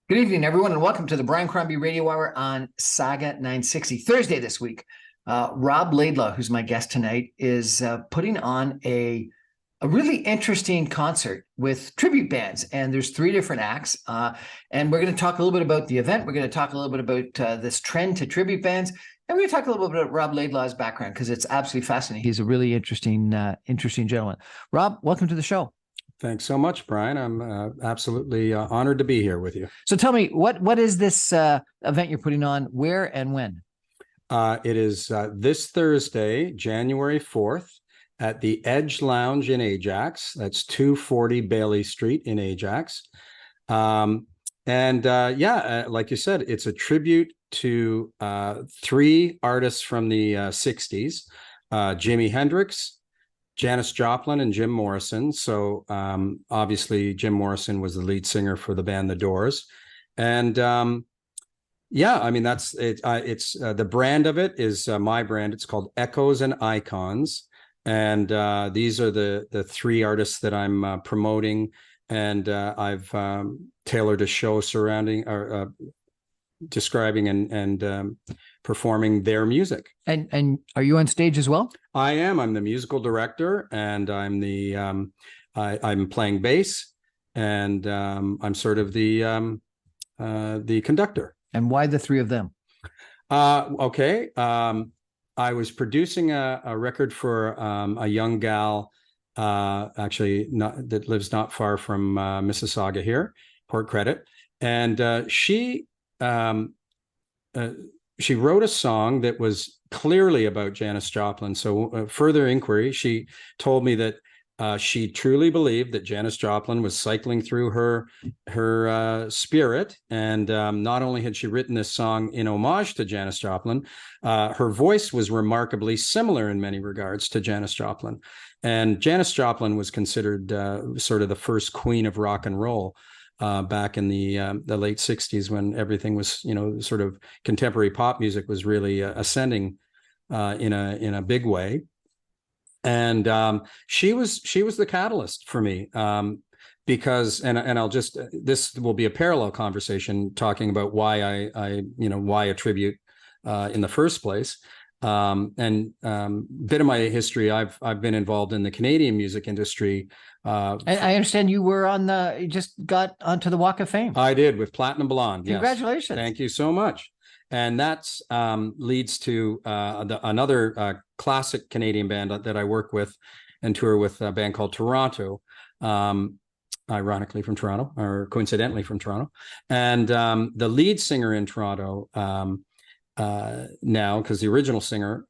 Good evening, everyone, and welcome to the Brian Crombie Radio Hour on Saga 960. Thursday this week, Rob Laidlaw, who's my guest tonight, is putting on a really interesting concert with tribute bands. And there's three different acts. And we're going to talk a little bit about the event. We're going to talk a little bit about this trend to tribute bands. And we're going to talk a little bit about Rob Laidlaw's background because it's absolutely fascinating. He's a really interesting gentleman. Rob, welcome to the show. Thanks so much, Brian. I'm absolutely honored to be here with you. So tell me, what is this event you're putting on? Where and when? It is this Thursday, January 4th, at the Edge Lounge in Ajax. That's 240 Bailey Street in Ajax. Like you said, it's a tribute to three artists from the 60s, Jimi Hendrix, Janis Joplin, and Jim Morrison. So obviously Jim Morrison was the lead singer for the band The Doors. And that's it. It's the brand of it is my brand. It's called Echoes and Icons. And these are the three artists that I'm promoting. And I've tailored a show surrounding or describing and performing their music. And are you on stage as well? I am. I'm the musical director, and I'm I'm playing bass, and I'm sort of the conductor. And why the three of them? Okay. I was producing a record for a young gal, that lives not far from Mississauga here, Port Credit, and she wrote a song that was clearly about Janis Joplin. So further inquiry, she told me that she truly believed that Janis Joplin was cycling through her spirit. And not only had she written this song in homage to Janis Joplin, her voice was remarkably similar in many regards to Janis Joplin. And Janis Joplin was considered sort of the first queen of rock and roll. Back in the late 60s, when everything was, sort of contemporary pop music was really ascending in a big way. And she was the catalyst for me, because this will be a parallel conversation talking about why why a tribute in the first place. Bit of my history, I've been involved in the Canadian music industry. And I understand you were you just got onto the Walk of Fame. I did, with Platinum Blonde. Congratulations. Yes. Thank you so much. And that's leads to another classic Canadian band that I work with and tour with, a band called Toronto, ironically from Toronto, or coincidentally from Toronto. And the lead singer in Toronto now, because the original singer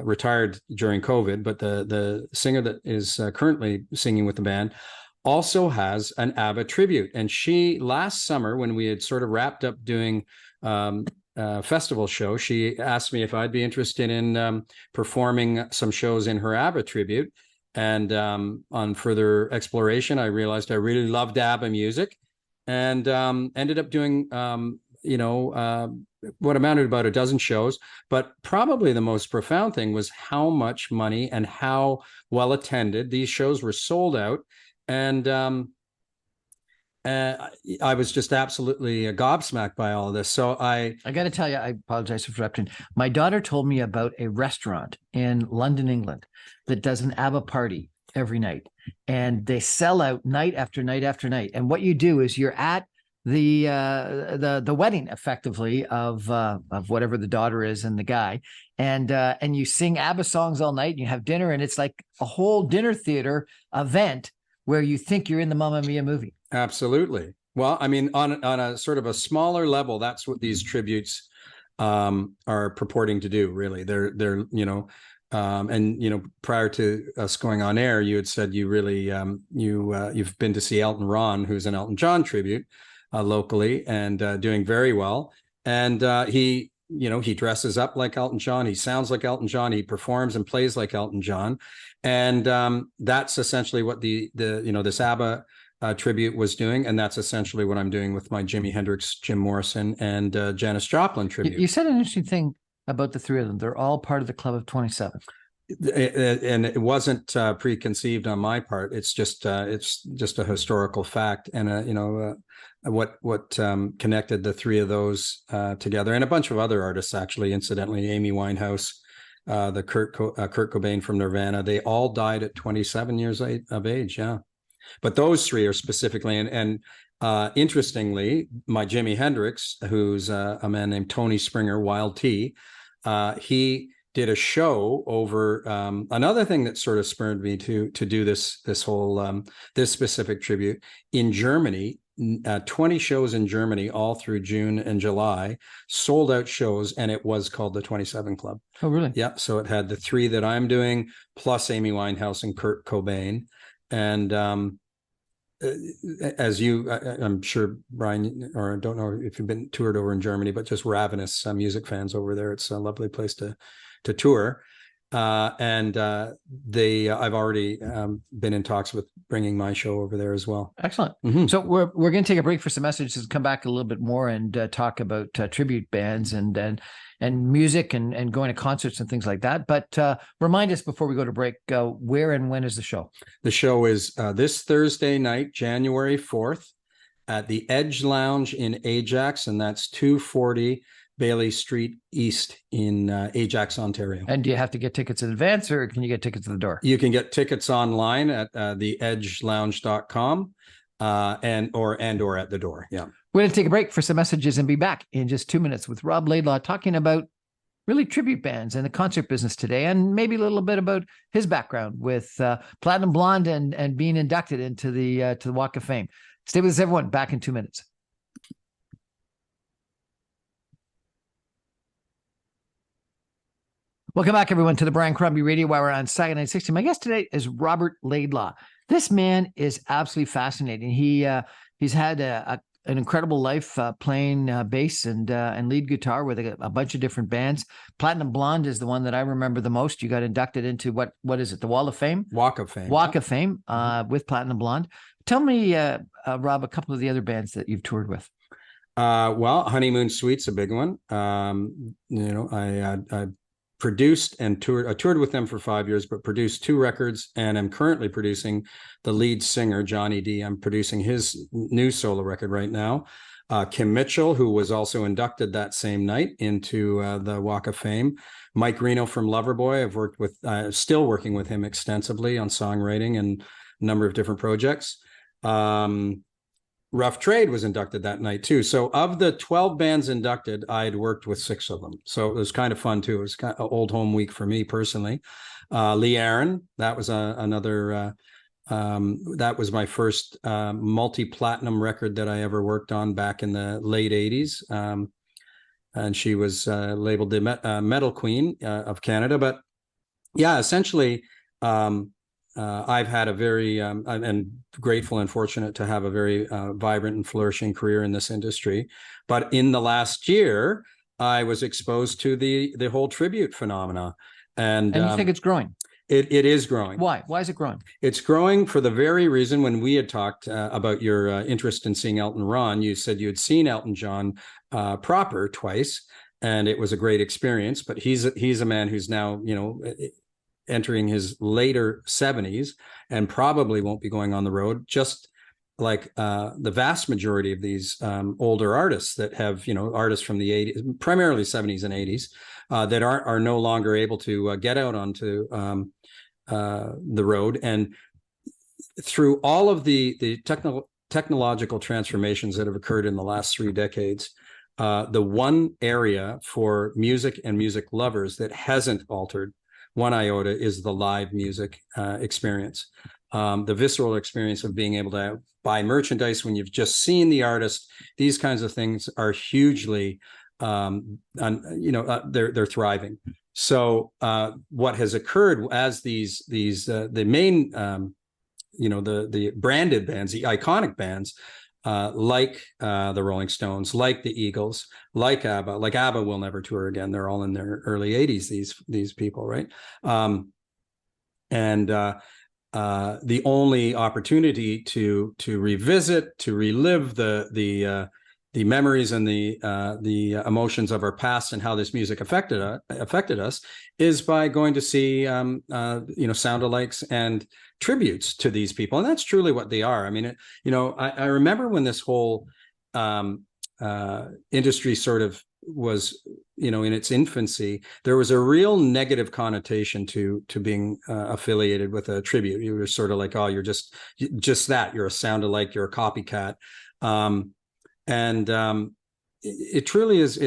retired during COVID, but the singer that is currently singing with the band also has an ABBA tribute. And she, last summer, when we had sort of wrapped up doing a festival show, she asked me if I'd be interested in performing some shows in her ABBA tribute. And on further exploration, I realized I really loved ABBA music, and ended up doing what amounted to about a dozen shows. But probably the most profound thing was how much money and how well attended these shows were. Sold out. And I was just absolutely gobsmacked by all of this. So I got to tell you, I apologize for interrupting. My daughter told me about a restaurant in London, England, that does an ABBA party every night, and they sell out night after night after night. And what you do is you're at the wedding, effectively, of whatever the daughter is and the guy, and you sing ABBA songs all night, and you have dinner, and it's like a whole dinner theater event where you think you're in the Mamma Mia movie. Absolutely. Well, I mean, on a sort of a smaller level, that's what these tributes are purporting to do. Really, they're prior to us going on air, you had said you really you've been to see Elton Ron, who's an Elton John tribute locally, and doing very well. And he dresses up like Elton John. He sounds like Elton John. He performs and plays like Elton John. And that's essentially what this ABBA tribute was doing. And that's essentially what I'm doing with my Jimi Hendrix, Jim Morrison, and Janis Joplin tribute. You said an interesting thing about the three of them. They're all part of the Club of 27. and it wasn't preconceived on my part. It's just a historical fact, and what connected the three of those together, and a bunch of other artists actually. Incidentally, Amy Winehouse, the Kurt Cobain from Nirvana, they all died at 27 years of age. Yeah, but those three are specifically, and interestingly, my Jimi Hendrix, who's a man named Tony Springer, Wild T, he did a show over another thing that sort of spurred me to do this whole this specific tribute in Germany. 20 shows in Germany all through June and July, sold out shows, and it was called the 27 Club. Oh, really? Yeah. So it had the three that I'm doing, plus Amy Winehouse and Kurt Cobain. And as I'm sure, Brian, or I don't know if you've been toured over in Germany, but just ravenous music fans over there. It's a lovely place to tour. I've already been in talks with bringing my show over there as well. Excellent. Mm-hmm. So we're going to take a break for some messages and come back a little bit more and talk about tribute bands and music and going to concerts and things like that. But remind us before we go to break, where and when is the show? The show is this Thursday night, January 4th, at the Edge Lounge in Ajax, and that's 240 Bailey Street East in Ajax, Ontario. And do you have to get tickets in advance, or can you get tickets at the door? You can get tickets online at theedgelounge.com or at the door. Yeah. We're going to take a break for some messages and be back in just 2 minutes with Rob Laidlaw talking about really tribute bands and the concert business today, and maybe a little bit about his background with Platinum Blonde and being inducted into the Walk of Fame. Stay with us, everyone. Back in 2 minutes. Welcome back, everyone, to the Brian Crombie Radio Hour on Saga 960. My guest today is Robert Laidlaw. This man is absolutely fascinating. He's had an incredible life playing bass and lead guitar with a bunch of different bands. Platinum Blonde is the one that I remember the most. You got inducted into what is it? The Wall of Fame? Walk of Fame. Walk of Fame with Platinum Blonde. Tell me, Rob, a couple of the other bands that you've toured with. Well, Honeymoon Suite's a big one. I produced and toured. I toured with them for 5 years, but produced 2 records, and I'm currently producing the lead singer, Johnny D. I'm producing his new solo record right now. Kim Mitchell, who was also inducted that same night into the Walk of Fame. Mike Reno from Loverboy. I've worked with, still working with him extensively on songwriting and a number of different projects. Rough Trade was inducted that night too. So of the 12 bands inducted, I'd worked with 6 of them. So it was kind of fun too. It was kind of old home week for me personally. Lee Aaron, that was that was my first multi-platinum record that I ever worked on back in the late 80s. And she was labeled the Metal Queen of Canada. But yeah, essentially, I've had a very, and grateful and fortunate to have a very vibrant and flourishing career in this industry. But in the last year, I was exposed to the whole tribute phenomena. And you think it's growing? It is growing. Why? Why is it growing? It's growing for the very reason when we had talked about your interest in seeing Elton Ron, you said you had seen Elton John proper twice, and it was a great experience. But he's a man who's now, entering his later 70s and probably won't be going on the road, just like the vast majority of these older artists that have, artists from the 80s, primarily 70s and 80s, that are no longer able to get out onto the road. And through all of the technological transformations that have occurred in the last 3 decades, the one area for music and music lovers that hasn't altered one iota is the live music experience. The visceral experience of being able to buy merchandise when you've just seen the artist. These kinds of things are hugely, they're thriving. So what has occurred as the main, the branded bands, the iconic bands, like the Rolling Stones, like the Eagles, like ABBA. Like ABBA will never tour again. They're all in their early 80s, these people, right? The only opportunity to revisit, to relive the memories and the emotions of our past and how this music affected us is by going to see sound-alikes and tributes to these people, and that's truly what they are. I mean, I remember when this whole industry sort of was in its infancy, there was a real negative connotation to being affiliated with a tribute. You were sort of like, oh, you're just that, you're a sound-alike, you're a copycat. It truly is.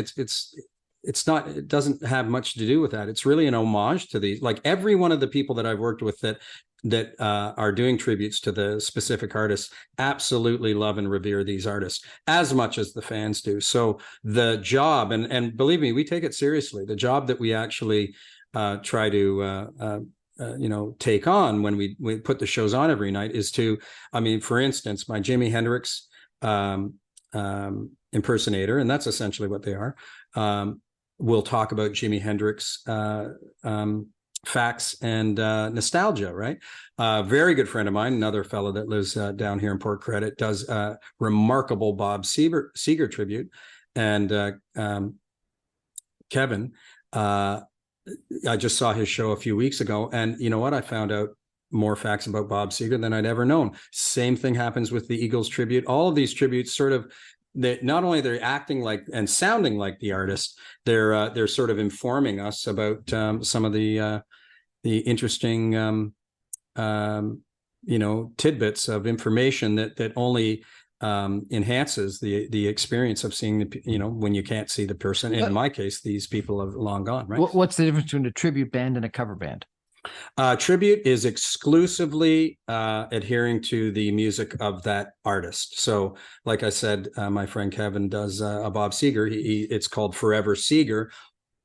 It's not. It doesn't have much to do with that. It's really an homage to these. Like every one of the people that I've worked with that are doing tributes to the specific artists absolutely love and revere these artists as much as the fans do. So the job, and believe me, we take it seriously. The job that we actually try to take on when we put the shows on every night is to, I mean, for instance, my Jimi Hendrix impersonator, and that's essentially what they are. We'll talk about Jimi Hendrix facts and nostalgia, right? Very good friend of mine, another fellow that lives down here in Port Credit, does a remarkable Bob Seger tribute. And Kevin, I just saw his show a few weeks ago, and you know what? I found out more facts about Bob Seger than I'd ever known. Same thing happens with the Eagles tribute. All of these tributes sort of, not only they're acting like and sounding like the artist, they're sort of informing us about some of the interesting tidbits of information that only enhances the experience of seeing when you can't see the person. In my case, these people have long gone, right? What's the difference between a tribute band and a cover band? Tribute is exclusively adhering to the music of that artist. So, like I said, my friend Kevin does a Bob Seger. It's called Forever Seger.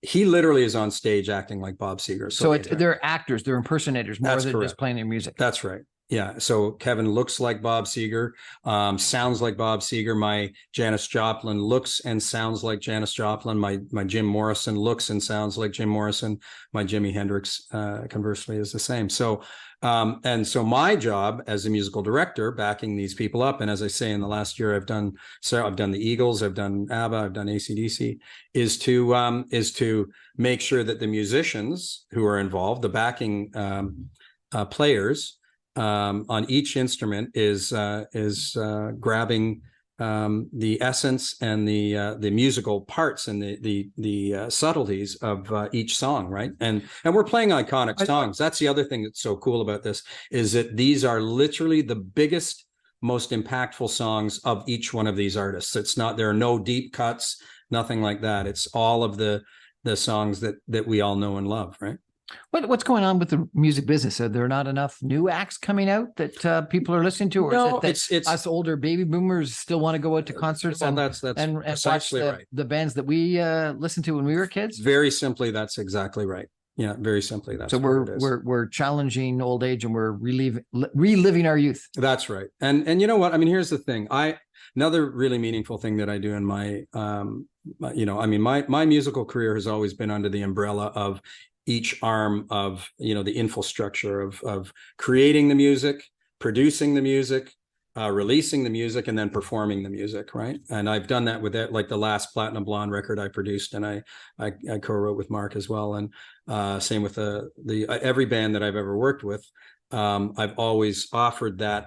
He literally is on stage acting like Bob Seger. So they're actors, they're impersonators, more than just playing their music. That's right. Yeah. So Kevin looks like Bob Seger, sounds like Bob Seger. My Janis Joplin looks and sounds like Janis Joplin. My Jim Morrison looks and sounds like Jim Morrison. My Jimi Hendrix, conversely, is the same. So, and so my job as a musical director, backing these people up, and as I say, in the last year, I've done the Eagles, I've done ABBA, I've done AC/DC, is to make sure that the musicians who are involved, the backing players, on each instrument is grabbing the essence and the musical parts and the subtleties of each song, right? And we're playing iconic songs. That's the other thing that's so cool about this, is that these are literally the biggest, most impactful songs of each one of these artists. There are no deep cuts, nothing like that. It's all of the songs that we all know and love, right? What's going on with the music business? Are there not enough new acts coming out that people are listening to, or no, is it that us older baby boomers still want to go out to concerts and that's precisely watch right. The bands that we listened to when we were kids? Very simply, that's exactly right. Yeah, very simply, that's so we're challenging old age and we're reliving our youth. That's right. And you know what? I mean, here's the thing. Another really meaningful thing that I do in my my musical career has always been under the umbrella of each arm of the infrastructure of creating the music, producing the music, releasing the music, and then performing the music, right? And I've done that with it, like the last Platinum Blonde record I produced, and I co-wrote with Mark as well, and same with the every band that I've ever worked with. I've always offered that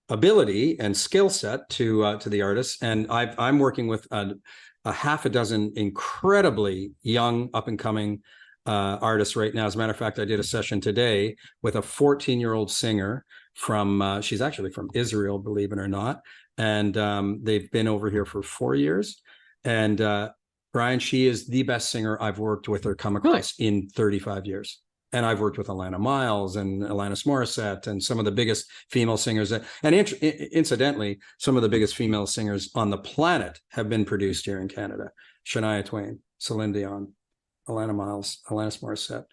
ability and skill set to the artists, and I'm working with a half a dozen incredibly young, up-and-coming artists right now. As a matter of fact, I did a session today with a 14-year-old singer from, she's actually from Israel, believe it or not. And they've been over here for 4 years. And Brian, she is the best singer I've worked with or come across in 35 years. And I've worked with Alana Miles and Alanis Morissette and some of the biggest female singers. And incidentally, some of the biggest female singers on the planet have been produced here in Canada. Shania Twain, Celine Dion, Alana Miles, Alanis Morissette,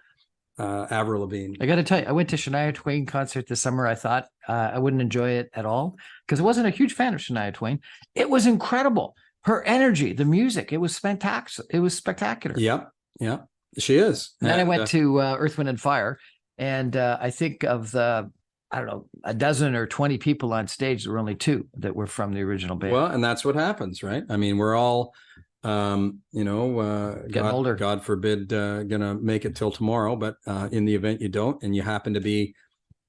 Avril Lavigne. I got to tell you, I went to Shania Twain concert this summer. I thought I wouldn't enjoy it at all because I wasn't a huge fan of Shania Twain. It was incredible. Her energy, the music, it was spectacular. It was spectacular. Yep. Yeah. She is. And then I went to Earth, Wind, and Fire, and I think of the I don't know, a dozen or 20 people on stage. There were only 2 that were from the original band. Well, and that's what happens, right? I mean, we're all, Getting older. God forbid, gonna make it till tomorrow, but in the event you don't, and you happen to be,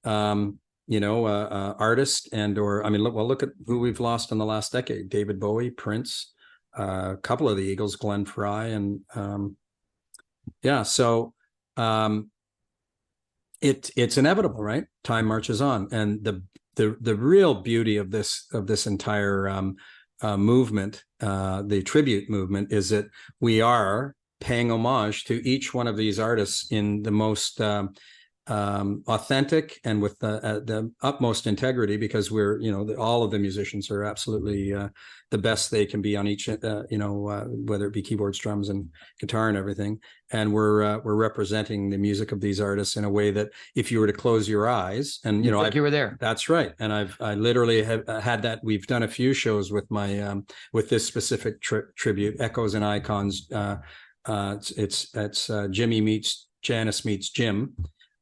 artist or I mean, look at who we've lost in the last decade: David Bowie, Prince, a couple of the Eagles, Glenn Frey, and so it's inevitable, right? Time marches on, and the real beauty of this entire movement, the tribute movement, is that we are paying homage to each one of these artists in the most authentic and with the utmost integrity, because we're, all of the musicians are absolutely the best they can be on each, whether it be keyboards, drums, and guitar and everything. And we're representing the music of these artists in a way that if you were to close your eyes, and you were there. That's right. And I literally have had that. We've done a few shows with my with this specific tribute, Echoes and Icons. It's Jimmy meets Janis meets Jim.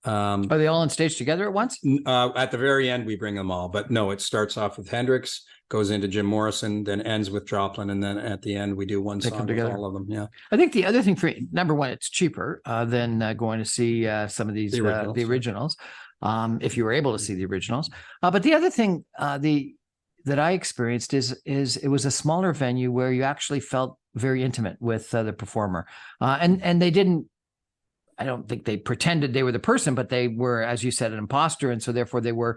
Are they all on stage together at once? At the very end, we bring them all, but no, it starts off with Hendrix, goes into Jim Morrison, then ends with Joplin, and then at the end we do one song with all of them. Yeah, I think the other thing for number one, it's cheaper than going to see some of these the originals, if you were able to see the originals. But the other thing that I experienced is it was a smaller venue where you actually felt very intimate with the performer, and they didn't. I don't think they pretended they were the person, but they were, as you said, an imposter, and so therefore they were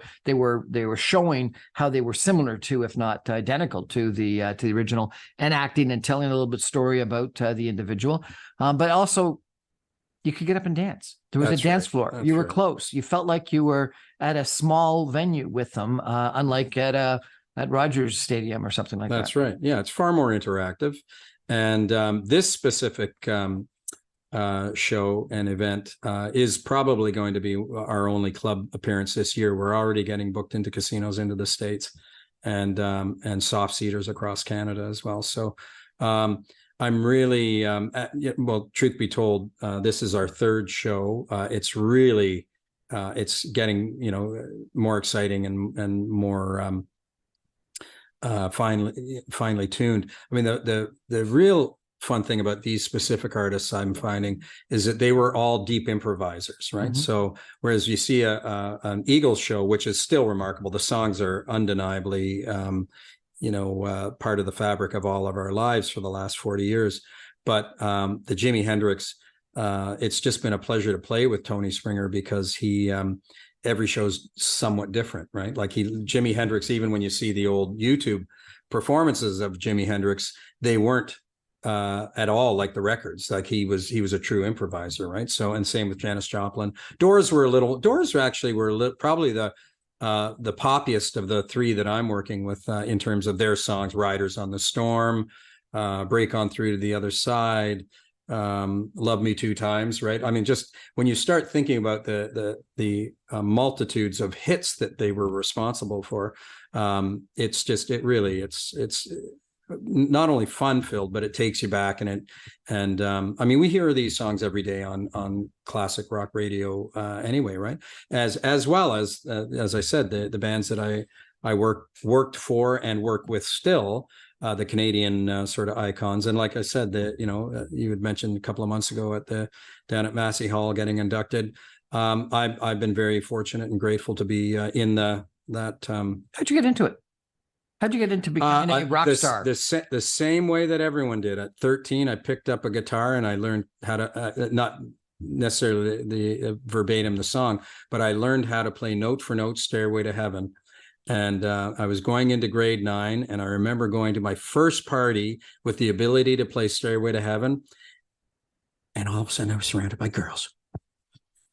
showing how they were similar to, if not identical to the original, and acting and telling a little bit story about the individual. But also, you could get up and dance. There was a dance floor. You were close. You felt like you were at a small venue with them, unlike at Rogers Stadium or something like that. That's right. Yeah, it's far more interactive, and this specific show and event is probably going to be our only club appearance this year. We're already getting booked into casinos into the States, and soft seaters across Canada as well. So I'm really truth be told, this is our 3rd show. It's really it's getting more exciting and more finely tuned. I mean, the real fun thing about these specific artists I'm finding is that they were all deep improvisers, right? Mm-hmm. So whereas you see an Eagles show, which is still remarkable, the songs are undeniably part of the fabric of all of our lives for the last 40 years. But the Jimi Hendrix, it's just been a pleasure to play with Tony Springer, because he every show's somewhat different, right? Like Jimi Hendrix, even when you see the old YouTube performances of Jimi Hendrix, they weren't at all like the records. Like he was a true improviser, right? So, and same with Janis Joplin. Doors actually were probably the poppiest of the 3 that I'm working with in terms of their songs. Riders on the Storm, Break On Through to the Other Side, Love Me Two Times, right? I mean, just when you start thinking about the multitudes of hits that they were responsible for, it's not only fun filled, but it takes you back, and I mean, we hear these songs every day on classic rock radio anyway, right? As well as I said, the bands that I worked for and work with still, the Canadian sort of icons. And like I said, you had mentioned a couple of months ago down at Massey Hall getting inducted. I've been very fortunate and grateful to be in that. How'd you get into it? How'd you get into becoming a rock star? The same way that everyone did. At 13, I picked up a guitar and I learned how to, not necessarily the verbatim the song, but I learned how to play note for note Stairway to Heaven. And I was going into grade 9, and I remember going to my first party with the ability to play Stairway to Heaven. And all of a sudden I was surrounded by girls.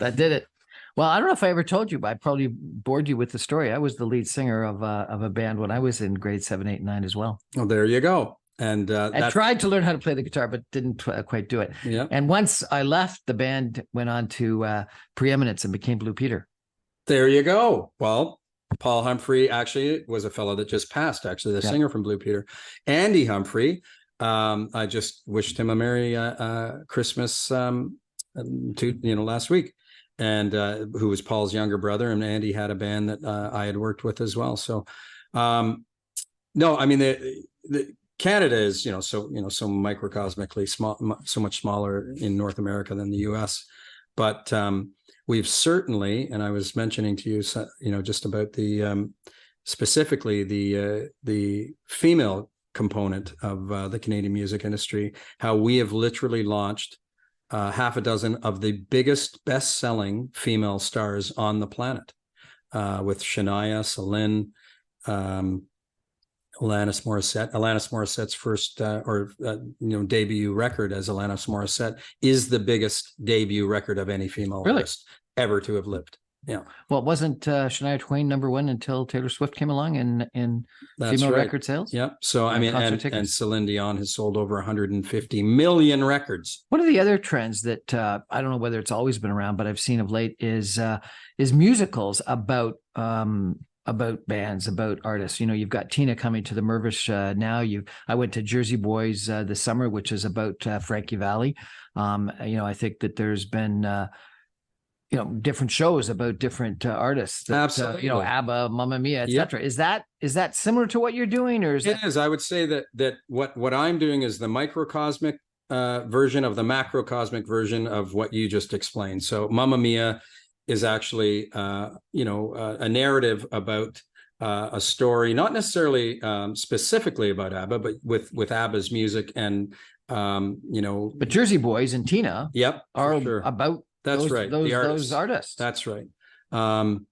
That did it. Well, I don't know if I ever told you, but I probably bored you with the story. I was the lead singer of a band when I was in grade 7, 8, 9 as well. Well, there you go. And I tried to learn how to play the guitar, but didn't quite do it. Yeah. And once I left, the band went on to Preeminence and became Blue Peter. There you go. Well, Paul Humphrey actually was a fellow that just passed, actually, the singer from Blue Peter. Andy Humphrey, I just wished him a Merry Christmas last week. and who was Paul's younger brother, and Andy had a band that I had worked with as well. So, no, I mean the Canada is so microcosmically small, so much smaller in North America than the U.S. But we've certainly, and I was mentioning to you, just about the specifically the female component of the Canadian music industry, how we have literally launched half a dozen of the biggest best-selling female stars on the planet, with Shania, Celine, Alanis Morissette. Alanis Morissette's first debut record as Alanis Morissette is the biggest debut record of any female artist ever to have lived. Yeah. Well, wasn't Shania Twain #1 until Taylor Swift came along in female record sales? Yep. So I mean, and Celine Dion has sold over 150 million records. One of the other trends that I don't know whether it's always been around, but I've seen of late is musicals about bands, about artists. You've got Tina coming to the Mirvish now. I went to Jersey Boys this summer, which is about Frankie Valli. I think that there's been different shows about different artists. That, absolutely. ABBA, Mamma Mia, etc. Yep. Is that similar to what you're doing, or is it? Is. I would say that what I'm doing is the microcosmic version of the macrocosmic version of what you just explained. So Mamma Mia is actually a narrative about a story, not necessarily specifically about ABBA, but with ABBA's music and But Jersey Boys and Tina, are about. That's right. Those artists. That's right. And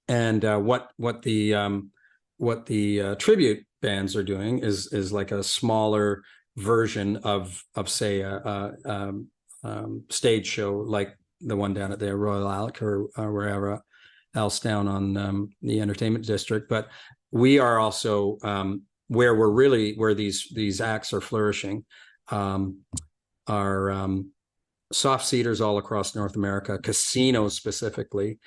what the tribute bands are doing is like a smaller version of say a stage show like the one down at the Royal Alec or wherever else down on the entertainment district. But we are also where these acts are flourishing are soft seaters all across North America, casinos specifically,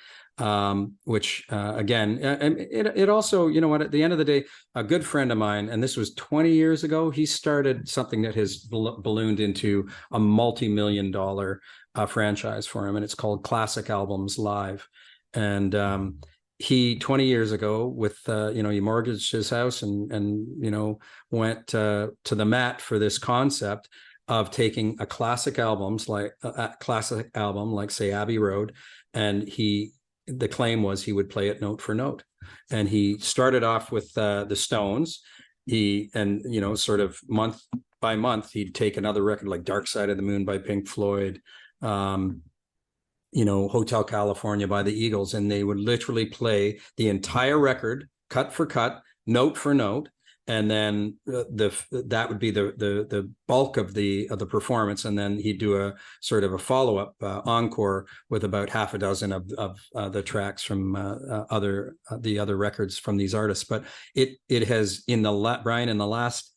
which again, it also, at the end of the day, a good friend of mine, and this was 20 years ago, he started something that has ballooned into a multi-million-dollar franchise for him, and it's called Classic Albums Live. And he 20 years ago with he mortgaged his house and went to the mat for this concept of taking a classic album like say Abbey Road, and the claim was he would play it note for note. And he started off with the Stones. Sort of month by month he'd take another record like Dark Side of the Moon by Pink Floyd, Hotel California by the Eagles, and they would literally play the entire record cut for cut, note for note. And then that would be the bulk of the performance, and then he'd do a sort of a follow-up encore with about half a dozen of the tracks from the other records from these artists. But it has in the last,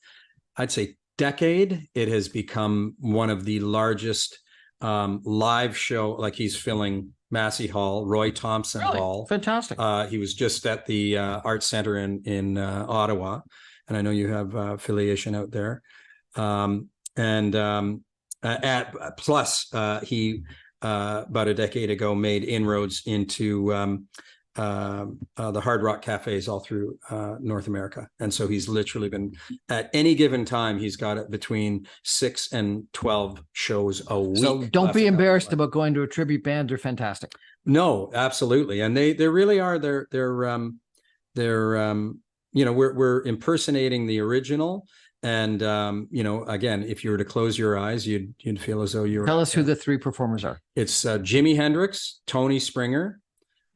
I'd say, decade, it has become one of the largest live show. Like he's filling Massey Hall, Roy Thompson Hall. Fantastic. He was just at the Arts Center in Ottawa. And I know you have affiliation out there. Plus, he about a decade ago made inroads into the Hard Rock cafes all through North America. And so he's literally been, at any given time, he's got it between 6 and 12 shows a week. So don't be embarrassed about going to a tribute band. They're fantastic. No, absolutely. And they really are. We're impersonating the original. And, again, if you were to close your eyes, you'd feel as though you were. Tell us who the three performers are. It's Jimi Hendrix, Tony Springer,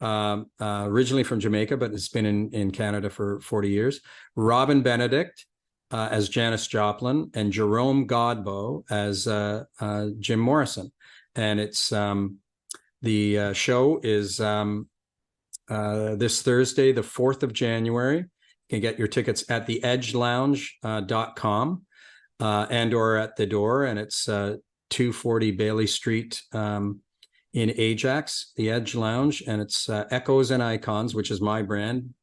originally from Jamaica, but it's been in Canada for 40 years. Robin Benedict as Janis Joplin, and Jerome Godbout as Jim Morrison. And it's the show is this Thursday, the 4th of January. You can get your tickets at theedgelounge.com and or at the door, and it's 240 Bailey Street in Ajax, the Edge Lounge, and it's Echoes and Icons, which is my brand,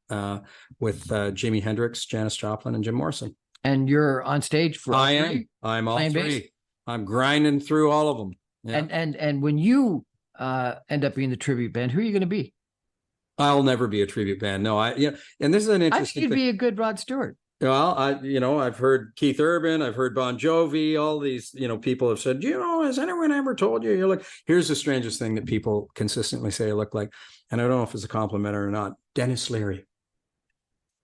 with Jimi Hendrix, Janis Joplin, and Jim Morrison. And you're on stage for all three? I'm all three. I'm grinding through all of them. Yeah. And when you end up being the tribute band, who are you going to be? I'll never be a tribute band. No, and this is an I interesting think you'd thing. be a good Rod Stewart. Well, I've heard Keith Urban, I've heard Bon Jovi, all these, people have said, has anyone ever told you? You're like, here's the strangest thing that people consistently say I look like, and I don't know if it's a compliment or not. Dennis Leary.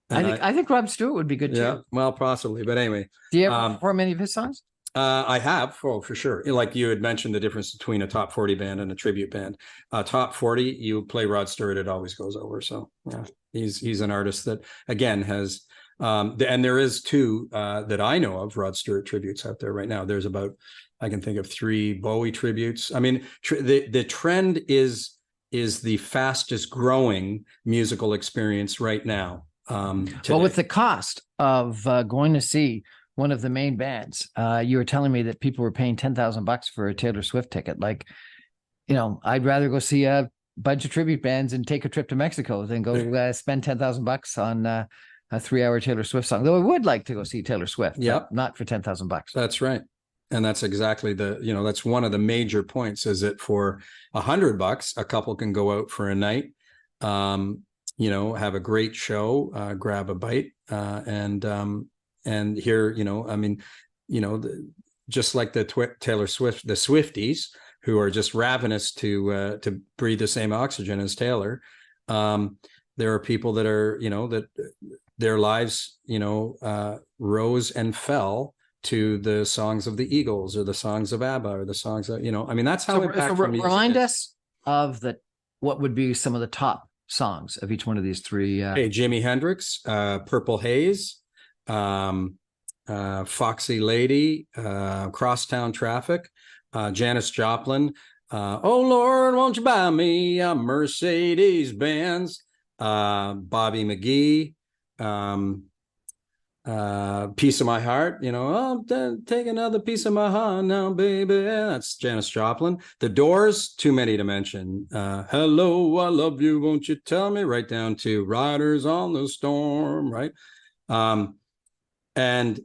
I think Rod Stewart would be good too. Yeah, well, possibly, but anyway. Do you ever perform any of his songs? I have, for sure. Like you had mentioned the difference between a top 40 band and a tribute band. Top 40, you play Rod Stewart, it always goes over. So yeah, he's an artist that again has. And there is two that I know of Rod Stewart tributes out there right now. There's I can think of 3 Bowie tributes. I mean, the trend is the fastest growing musical experience right now. Well, with the cost of going to see one of the main bands, you were telling me that people were paying $10,000 for a Taylor Swift ticket. Like, I'd rather go see a bunch of tribute bands and take a trip to Mexico than go spend $10,000 on a 3-hour Taylor Swift song. Though I would like to go see Taylor Swift, but not for $10,000. That's right. And that's exactly that's one of the major points, is that for $100, a couple can go out for a night, have a great show, grab a bite, and here, just like the Taylor Swift, the Swifties, who are just ravenous to breathe the same oxygen as Taylor. There are people that are, that their lives, rose and fell to the songs of the Eagles or the songs of ABBA or the songs that, that's how impactful music remind is. us of what would be some of the top songs of each one of these 3. Hey, Jimi Hendrix, Purple Haze, Foxy Lady, Crosstown Traffic, Janis Joplin, Oh Lord, won't you buy me a Mercedes Benz, Bobby McGee, Piece of My Heart, take another piece of my heart now, baby. That's Janis Joplin. The Doors, too many to mention. Hello, I love you, won't you tell me? Right down to Riders on the Storm, right? And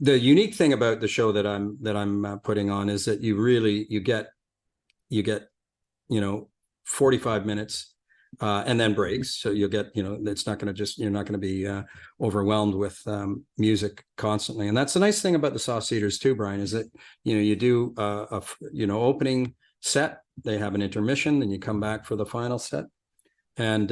the unique thing about the show that I'm putting on is that you get 45 minutes and then breaks, so you'll get it's not going to you're not going to be overwhelmed with music constantly. And that's the nice thing about the Sauce Eaters too, Brian, is that you do a opening set, they have an intermission, then you come back for the final set. And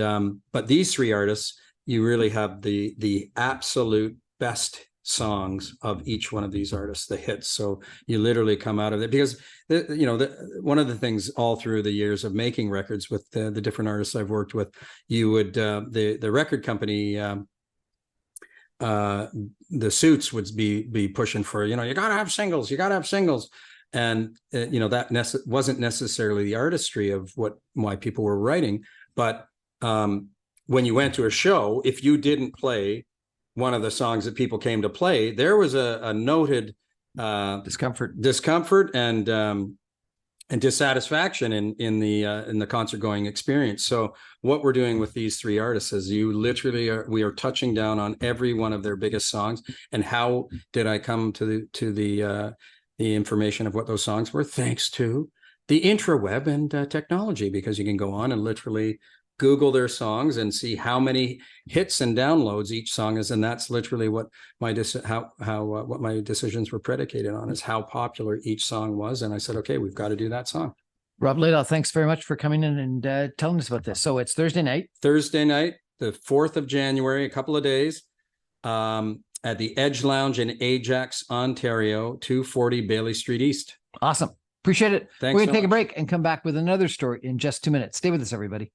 but these 3 artists, you really have the absolute best songs of each one of these artists, the hits. So you literally come out of it, because one of the things all through the years of making records with the different artists I've worked with, you would the record company, the suits would be pushing for, you gotta have singles, and that wasn't necessarily the artistry of why people were writing. But when you went to a show, if you didn't play one of the songs that people came to play, there was a noted discomfort and dissatisfaction in the concert going experience. So what we're doing with these 3 artists is we are touching down on every one of their biggest songs. And how did I come to the information of what those songs were? Thanks to the intraweb and technology, because you can go on and literally Google their songs and see how many hits and downloads each song is, and that's literally what my decisions were predicated on, is how popular each song was. And I said, okay, we've got to do that song. Rob Laidlaw, thanks very much for coming in and telling us about this. So it's Thursday night, the 4th of January, a couple of days, at the Edge Lounge in Ajax, Ontario, 240 Bailey Street East. Awesome. Appreciate it. Thanks. We're going to take a break and come back with another story in just 2 minutes. Stay with us, everybody.